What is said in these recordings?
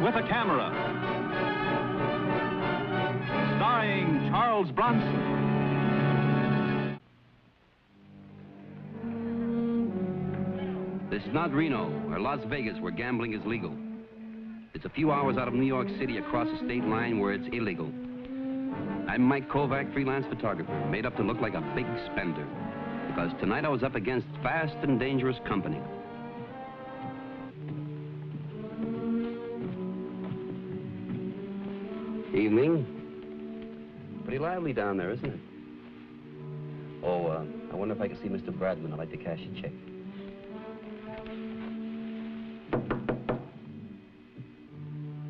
with a Camera. Starring Charles Bronson. This is not Reno or Las Vegas where gambling is legal. It's a few hours out of New York City across the state line where it's illegal. I'm Mike Kovac, freelance photographer, made up to look like a big spender. Because tonight I was up against fast and dangerous company. Evening. Pretty lively down there, isn't it? Oh, I wonder if I can see Mr. Bradman. I'd like to cash a check.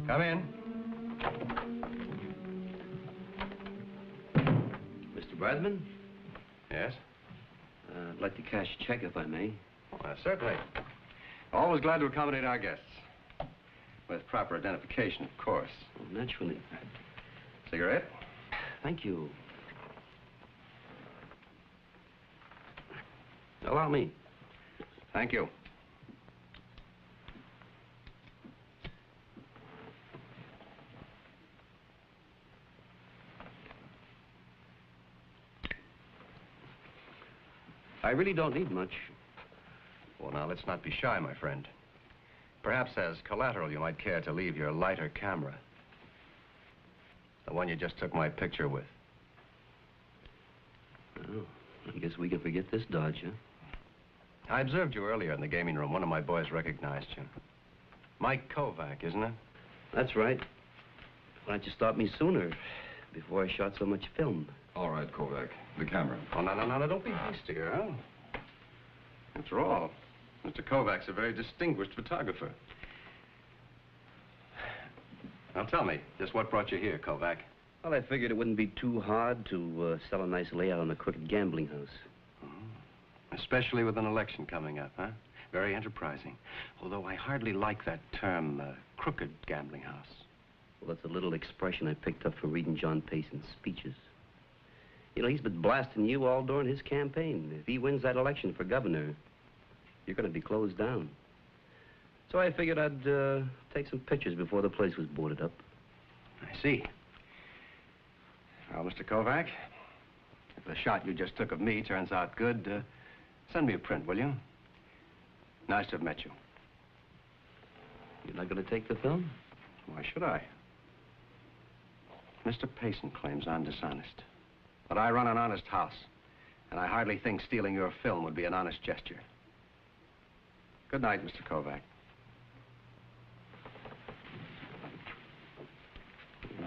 Come in. Mr. Bradman? Yes? I'd like to cash a check, if I may. Certainly. Always glad to accommodate our guests. With proper identification, of course. Oh, naturally. Cigarette? Thank you. Allow me. Thank you. I really don't need much. Well, now, let's not be shy, my friend. Perhaps as collateral, you might care to leave your lighter camera. The one you just took my picture with. Oh, I guess we can forget this dodge, huh? I observed you earlier in the gaming room. One of my boys recognized you. Mike Kovac, isn't it? That's right. Why don't you stop me sooner, before I shot so much film? All right, Kovac. The camera. Oh, no, don't be hasty, huh? After all, Mr. Kovac's a very distinguished photographer. Now, tell me, just what brought you here, Kovac? Well, I figured it wouldn't be too hard to sell a nice layout on a crooked gambling house. Especially with an election coming up, huh? Very enterprising. Although I hardly like that term, crooked gambling house. Well, that's a little expression I picked up from reading John Payson's speeches. You know, he's been blasting you all during his campaign. If he wins that election for governor, you're going to be closed down. So I figured I'd take some pictures before the place was boarded up. I see. Well, Mr. Kovac, if the shot you just took of me turns out good, send me a print, will you? Nice to have met you. You're not going to take the film? Why should I? Mr. Payson claims I'm dishonest. But I run an honest house, and I hardly think stealing your film would be an honest gesture. Good night, Mr. Kovac.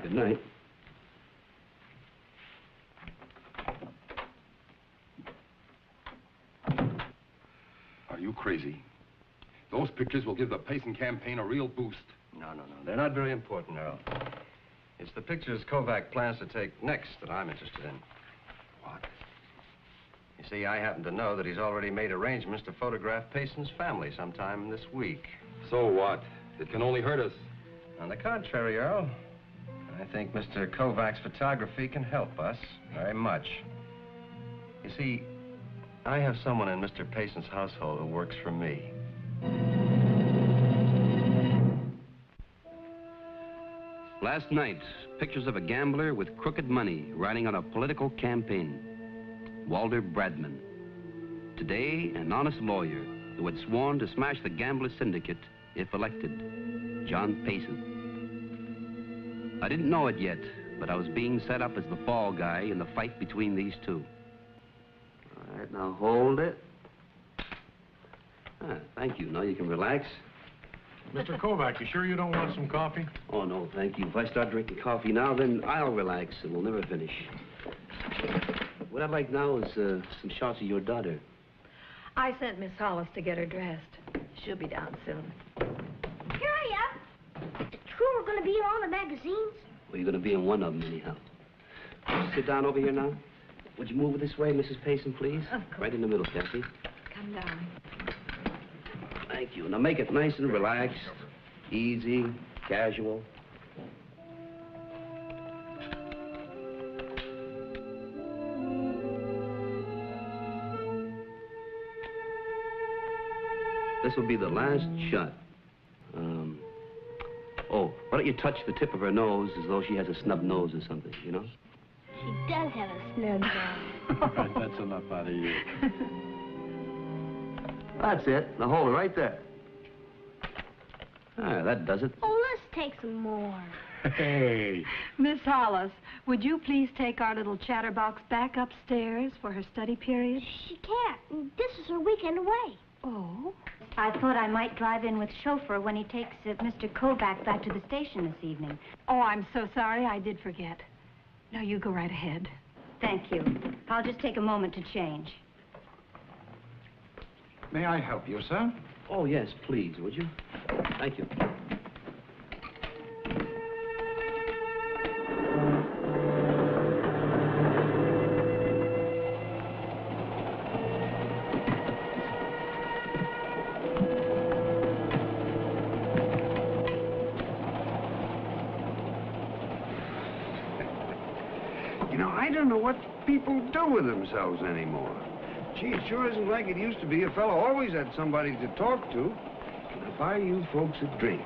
Good night. Are you crazy? Those pictures will give the Payson campaign a real boost. No. They're not very important, Earl. It's the pictures Kovac plans to take next that I'm interested in. What? You see, I happen to know that he's already made arrangements to photograph Payson's family sometime this week. So what? It can only hurt us. On the contrary, Earl, I think Mr. Kovac's photography can help us very much. You see, I have someone in Mr. Payson's household who works for me. Last night, pictures of a gambler with crooked money riding on a political campaign. Walter Bradman. Today, an honest lawyer who had sworn to smash the gambler syndicate if elected. John Payson. I didn't know it yet, but I was being set up as the fall guy in the fight between these two. All right, now hold it. Thank you. Now you can relax. Mr. Kovac, you sure you don't want some coffee? Oh, no, thank you. If I start drinking coffee now, then I'll relax and we'll never finish. What I'd like now is some shots of your daughter. I sent Miss Hollis to get her dressed. She'll be down soon. Hurry up. Is it true we're going to be in all the magazines? Well, you're going to be in one of them anyhow. Sit down over here now. Would you move this way, Mrs. Payson, please? Of course. Right in the middle, Kathy. Come down. Thank you. Now make it nice and relaxed, easy, casual. This will be the last shot. Oh, don't you touch the tip of her nose as though she has a snub nose or something, you know? She does have a snub nose. All right, that's enough out of you. That's it. Now hold it right there. Ah, that does it. Oh, let's take some more. Hey. Miss Hollis, would you please take our little chatterbox back upstairs for her study period? She can't. This is her weekend away. Oh? I thought I might drive in with chauffeur when he takes Mr. Kovac back to the station this evening. Oh, I'm so sorry. I did forget. No, you go right ahead. Thank you. I'll just take a moment to change. May I help you, sir? Oh, yes, please, would you? Thank you. You know, I don't know what people do with themselves anymore. Gee, it sure isn't like it used to be. A fellow always had somebody to talk to. Can I buy you folks a drink?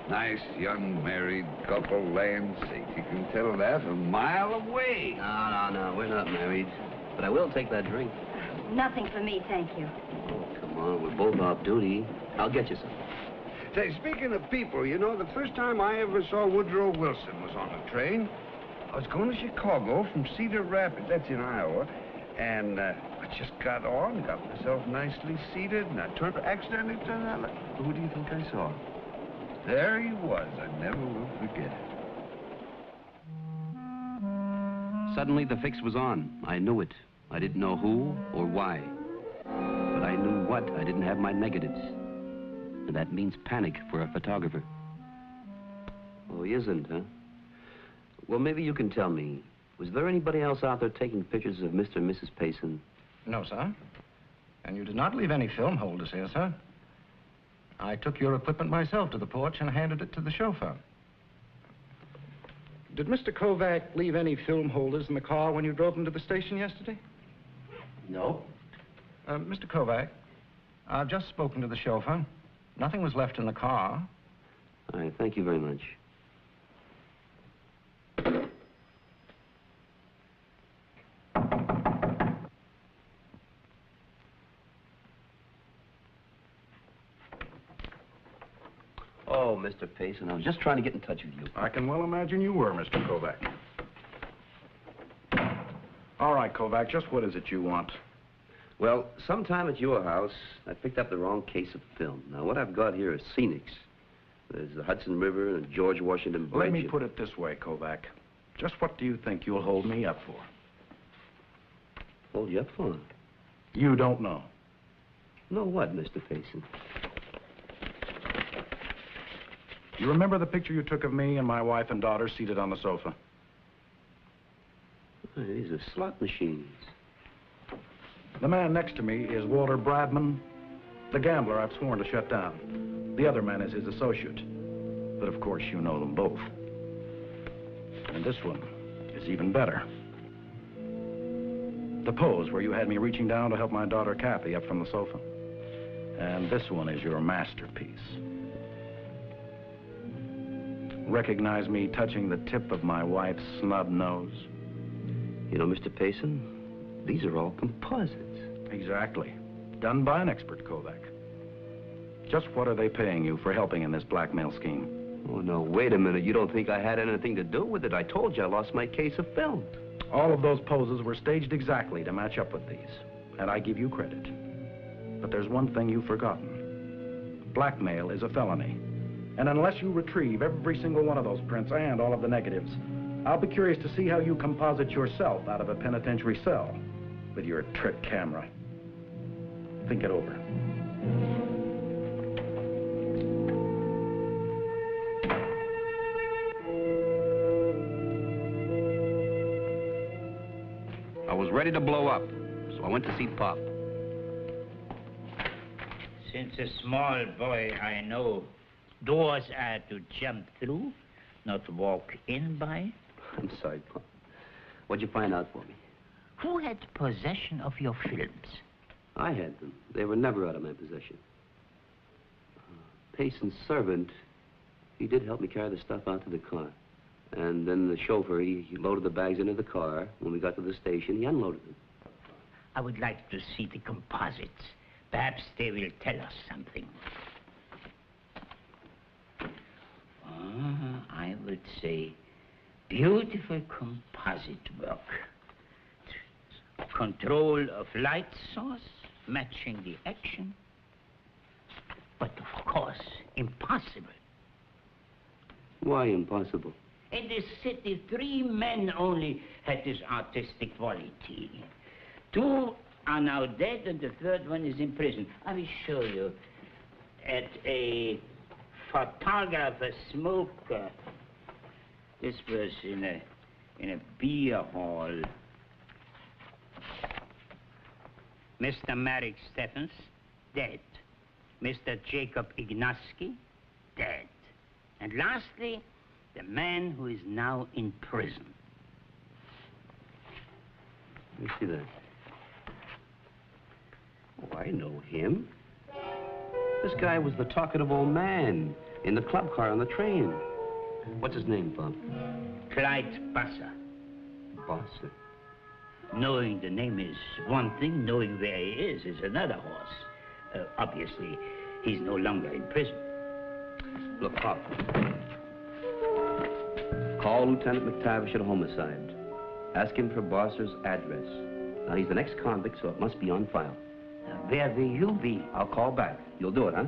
Nice young married couple, land's sake. You can tell that a mile away. No, we're not married. But I will take that drink. Nothing for me, thank you. Oh, come on, we're both off duty. I'll get you some. Say, speaking of people, you know, the first time I ever saw Woodrow Wilson was on a train. I was going to Chicago from Cedar Rapids, that's in Iowa, and I just got on, got myself nicely seated, and I accidentally turned that light. Who do you think I saw? There he was. I never will forget it. Suddenly, the fix was on. I knew it. I didn't know who or why. But I knew what. I didn't have my negatives. And that means panic for a photographer. Oh, he isn't, huh? Well, maybe you can tell me. Was there anybody else out there taking pictures of Mr. and Mrs. Payson? No, sir. And you did not leave any film holders here, sir. I took your equipment myself to the porch and handed it to the chauffeur. Did Mr. Kovac leave any film holders in the car when you drove him to the station yesterday? No. Mr. Kovac, I've just spoken to the chauffeur. Nothing was left in the car. All right, thank you very much. Oh, Mr. Payson, I was just trying to get in touch with you. I can well imagine you were, Mr. Kovac. All right, Kovac, just what is it you want? Well, sometime at your house, I picked up the wrong case of film. Now, what I've got here is scenics. There's the Hudson River and George Washington Bridge. Let me put it this way, Kovac. Just what do you think you'll hold me up for? Hold you up for? You don't know. Know what, Mr. Payson? You remember the picture you took of me and my wife and daughter seated on the sofa? Oh, these are slot machines. The man next to me is Walter Bradman, the gambler I've sworn to shut down. The other man is his associate. But of course, you know them both. And this one is even better. The pose where you had me reaching down to help my daughter Kathy up from the sofa. And this one is your masterpiece. Recognize me touching the tip of my wife's snub nose? You know, Mr. Payson, these are all composites. Exactly. Done by an expert, Kovac. Just what are they paying you for helping in this blackmail scheme? Oh, no, wait a minute. You don't think I had anything to do with it? I told you I lost my case of film. All of those poses were staged exactly to match up with these. And I give you credit. But there's one thing you've forgotten. Blackmail is a felony. And unless you retrieve every single one of those prints and all of the negatives, I'll be curious to see how you composite yourself out of a penitentiary cell with your trick camera. Think it over. I was ready to blow up, so I went to see Pop. Since a small boy, I know doors are to jump through, not walk in by. I'm sorry, Pop. What'd you find out for me? Who had possession of your films? I had them. They were never out of my possession. Payson's servant He did help me carry the stuff out to the car. And then the chauffeur, he loaded the bags into the car. When we got to the station, he unloaded them. I would like to see the composites. Perhaps they will tell us something. I would say beautiful composite work. Control of light source, matching the action. But of course, impossible. Why impossible? In this city, 3 men only had this artistic quality. 2 are now dead, and the 3rd one is in prison. I will show you. At a photographer smoker. This was in a beer hall. Mr. Marek Stephens, dead. Mr. Jacob Ignaski, dead. And lastly, the man who is now in prison. Let me see that. Oh, I know him. This guy was the talkative old man in the club car on the train. What's his name, Bob? Clyde Basser. Basser? Knowing the name is one thing, knowing where he is another horse. Obviously, he's no longer in prison. Look, Pop. Call Lieutenant McTavish at Homicide. Ask him for Bosser's address. Now, he's an ex-convict, so it must be on file. Where will you be? I'll call back. You'll do it, huh?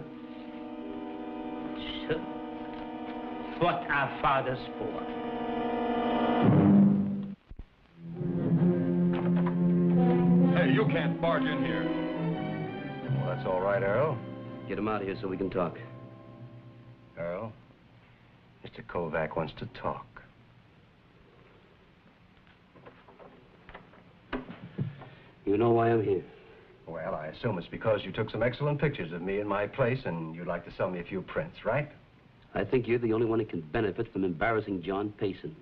Sure. What are fathers for? Hey, you can't barge in here. Well, that's all right, Earl. Get him out of here so we can talk. Earl, Mr. Kovac wants to talk. You know why I'm here? Well, I assume it's because you took some excellent pictures of me in my place and you'd like to sell me a few prints, right? I think you're the only one who can benefit from embarrassing John Payson.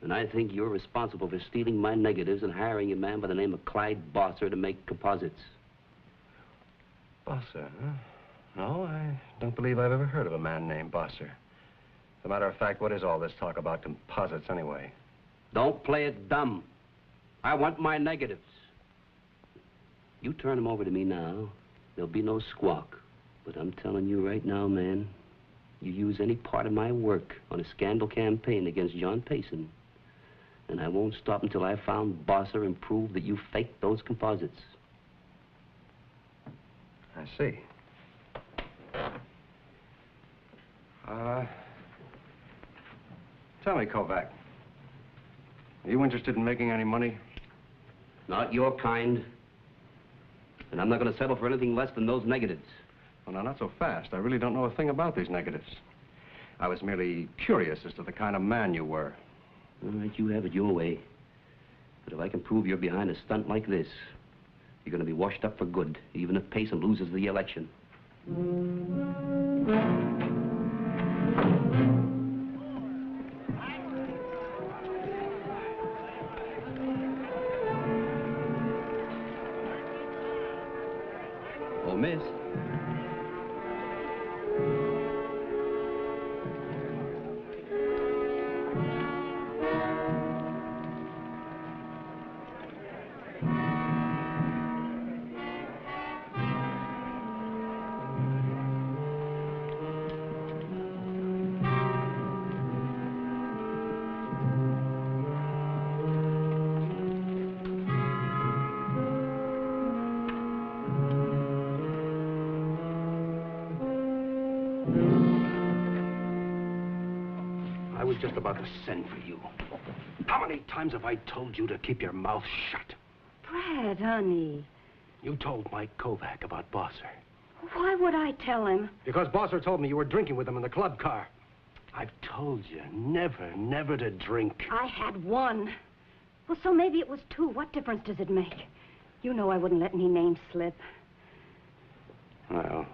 And I think you're responsible for stealing my negatives and hiring a man by the name of Clyde Bosser to make composites. Bosser, huh? No, I don't believe I've ever heard of a man named Bosser. As a matter of fact, what is all this talk about composites anyway? Don't play it dumb. I want my negatives. You turn them over to me now, there'll be no squawk. But I'm telling you right now, man, you use any part of my work on a scandal campaign against John Payson, and I won't stop until I found Bosser and proved that you faked those composites. I see. Tell me, Kovac, are you interested in making any money? Not your kind. And I'm not going to settle for anything less than those negatives. Well, now, not so fast. I really don't know a thing about these negatives. I was merely curious as to the kind of man you were. All right, you have it your way. But if I can prove you're behind a stunt like this, you're going to be washed up for good, even if Payson loses the election. Oh, miss. I was just about to send for you. How many times have I told you to keep your mouth shut? Brad, honey. You told Mike Kovac about Bosser. Why would I tell him? Because Bosser told me you were drinking with him in the club car. I've told you never to drink. I had one. Well, so maybe it was 2. What difference does it make? You know I wouldn't let any names slip. Well,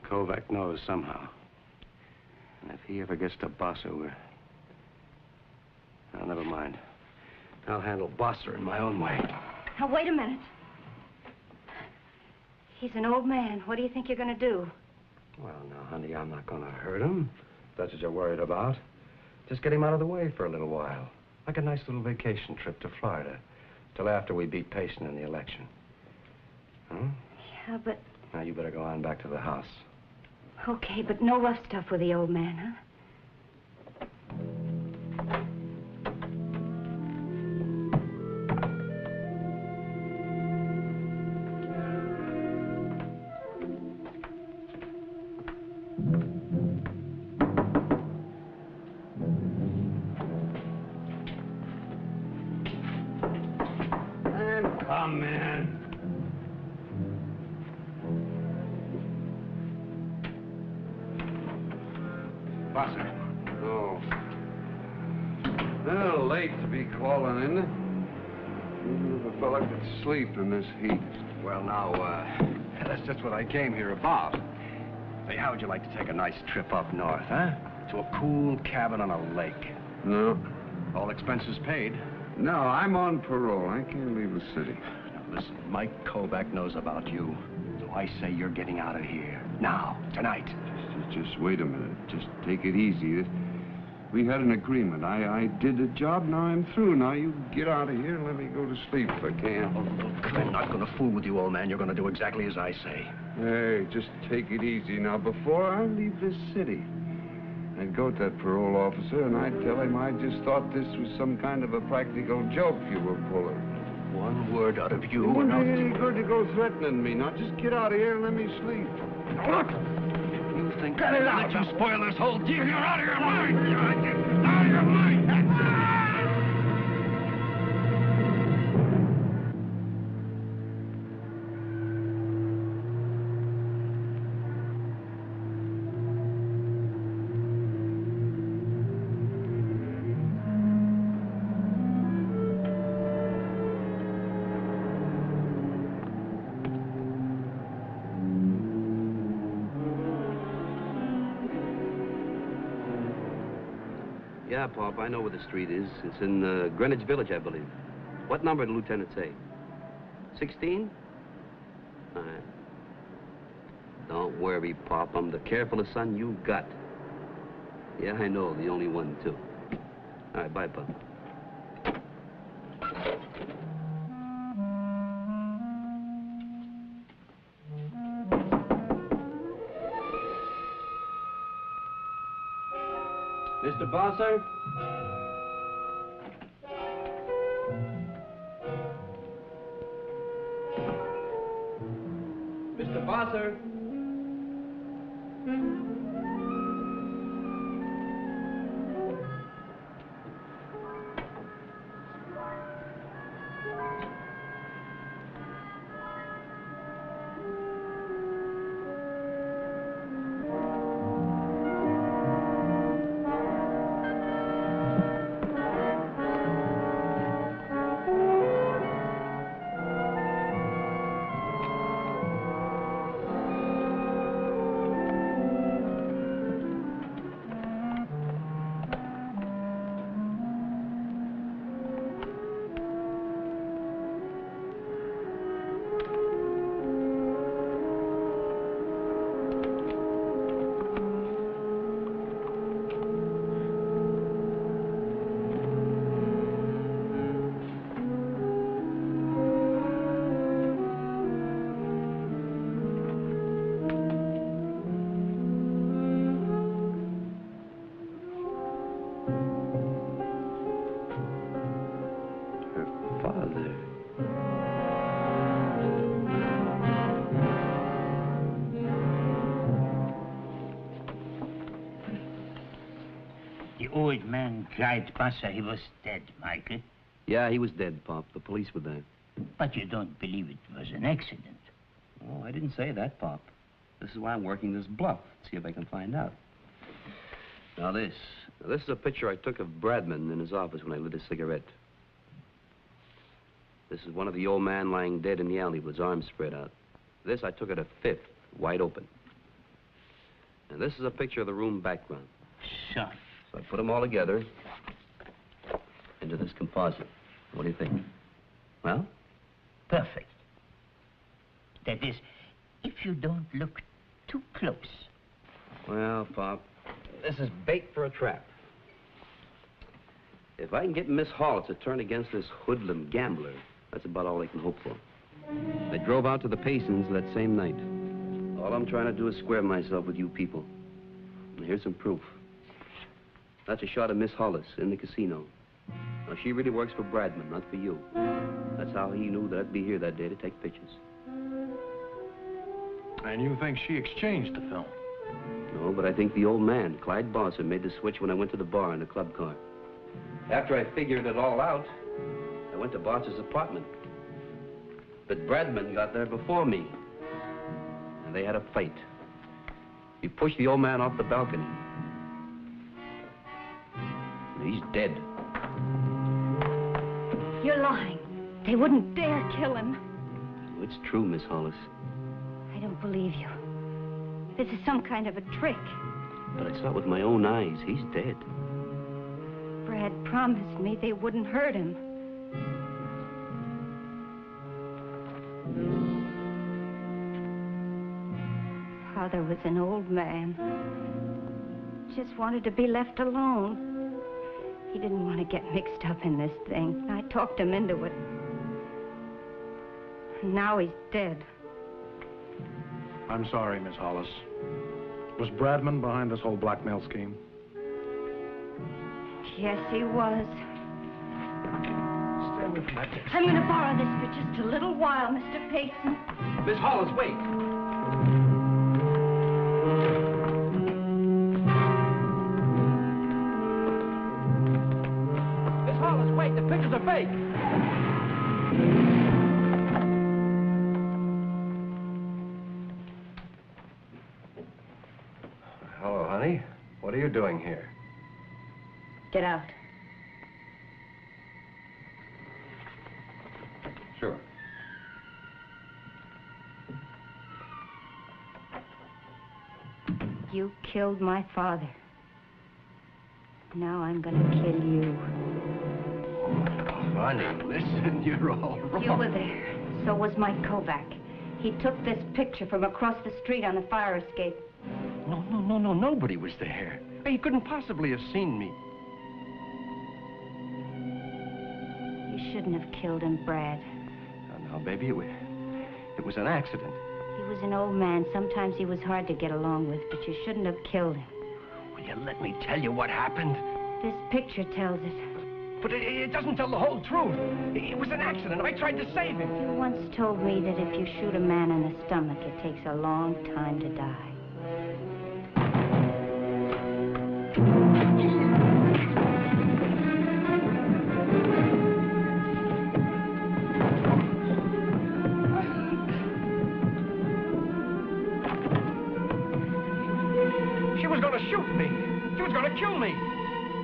Kovac knows somehow. And if he ever gets to Bosser, we're... Oh, never mind. I'll handle Bosser in my own way. Now, wait a minute. He's an old man. What do you think you're going to do? Well, now, honey, I'm not going to hurt him. That's what you're worried about. Just get him out of the way for a little while. Like a nice little vacation trip to Florida. Till after we beat Payson in the election. Huh? Yeah, but... Now, you better go on back to the house. Okay, but no rough stuff with the old man, huh? Come, man. Bosser. Oh. Well, late to be calling in. Even if a fella could sleep in this heat. Well, now, that's just what I came here about. Say, how would you like to take a nice trip up north, huh? To a cool cabin on a lake. No. All expenses paid. No, I'm on parole. I can't leave the city. Now, listen, Mike Kovac knows about you. So I say you're getting out of here. Now, tonight. Just wait a minute. Just take it easy. We had an agreement. I did the job. Now I'm through. Now you get out of here and let me go to sleep if I can. Oh, look, I'm not going to fool with you, old man. You're going to do exactly as I say. Hey, just take it easy. Now, before I leave this city, I'd go to that parole officer and I'd tell him I just thought this was some kind of a practical joke you were pulling. One word out of you. It wouldn't be any good to go threatening me. Now, just get out of here and let me sleep. Look! You think I'll let you spoil this whole deal? You're out of your mind! Out of your mind! Yeah, Pop, I know where the street is. It's in Greenwich Village, I believe. What number did the lieutenant say? 16? All right. Don't worry, Pop. I'm the carefulest son you got. Yeah, I know. The only one, too. All right, bye, Pop. Mr. Bosser? Mr. Bosser? The old man cried, Bosser, he was dead, Michael. Yeah, he was dead, Pop. The police were there. But you don't believe it was an accident. Oh, I didn't say that, Pop. This is why I'm working this bluff. See if I can find out. Now, this is a picture I took of Bradman in his office when I lit a cigarette. This is one of the old man lying dead in the alley with his arms spread out. This I took at a fifth, wide open. And this is a picture of the room background. So I put them all together into this composite. What do you think? Well? Perfect. That is, if you don't look too close. Well, Pop, This is bait for a trap. If I can get Miss Hollis to turn against this hoodlum gambler, that's about all I can hope for. I drove out to the Paysons that same night. All I'm trying to do is square myself with you people. And here's some proof. That's a shot of Miss Hollis in the casino. Now, she really works for Bradman, not for you. That's how he knew that I'd be here that day to take pictures. And you think she exchanged the film? No, but I think the old man, Clyde Bronson, made the switch when I went to the bar in the club car. After I figured it all out, I went to Bonson's apartment. But Bradman got there before me. And they had a fight. He pushed the old man off the balcony. He's dead. You're lying. They wouldn't dare kill him. It's true, Miss Hollis. I don't believe you. This is some kind of a trick. But I saw it with my own eyes. He's dead. Brad promised me they wouldn't hurt him. Father was an old man. Just wanted to be left alone. He didn't want to get mixed up in this thing. I talked him into it. And now he's dead. I'm sorry, Miss Hollis. Was Bradman behind this whole blackmail scheme? Yes, he was. Stay away from that desk. I'm going to borrow this for just a little while, Mr. Payson. Miss Hollis, wait. Miss Hollis, wait. The pictures are fake. Hello, honey. What are you doing here? Get out. Sure. You killed my father. Now I'm going to kill you. Honey, listen, you're all wrong. You were there. So was Mike Kovac. He took this picture from across the street on the fire escape. No, nobody was there. He couldn't possibly have seen me. You shouldn't have killed him, Brad. No, baby, it was an accident. He was an old man. Sometimes he was hard to get along with, but you shouldn't have killed him. Will you let me tell you what happened? This picture tells it. But it doesn't tell the whole truth. It was an accident. I tried to save him. You once told me that if you shoot a man in the stomach, it takes a long time to die. She was going to shoot me. She was going to kill me.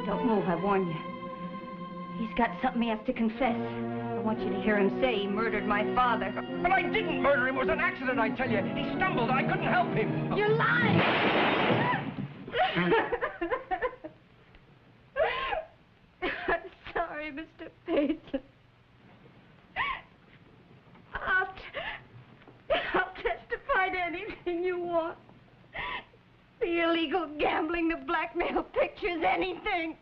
Don't move, I warn you. He's got something he has to confess. I want you to hear him say he murdered my father. But I didn't murder him. It was an accident, I tell you. He stumbled. I couldn't help him. You're lying! I'm sorry, Mr. Payson. I'll testify to anything you want. The illegal gambling, the blackmail pictures, anything.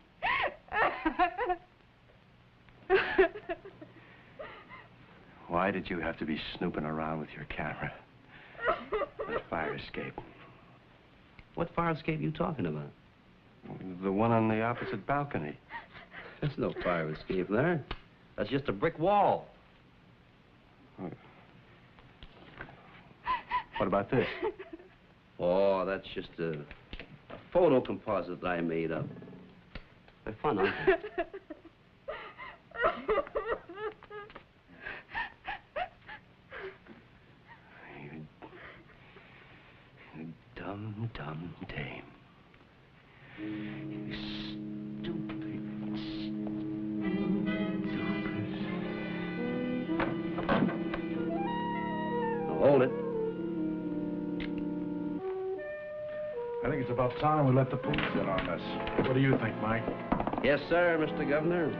Why did you have to be snooping around with your camera? The fire escape. What fire escape are you talking about? The one on the opposite balcony. There's no fire escape there. That's just a brick wall. What about this? Oh, that's just a photo composite that I made up. They're fun, aren't they? You dumb dame. You stupid. Now hold it. I think it's about time we let the police in on this. What do you think, Mike? Yes, sir, Mr. Governor.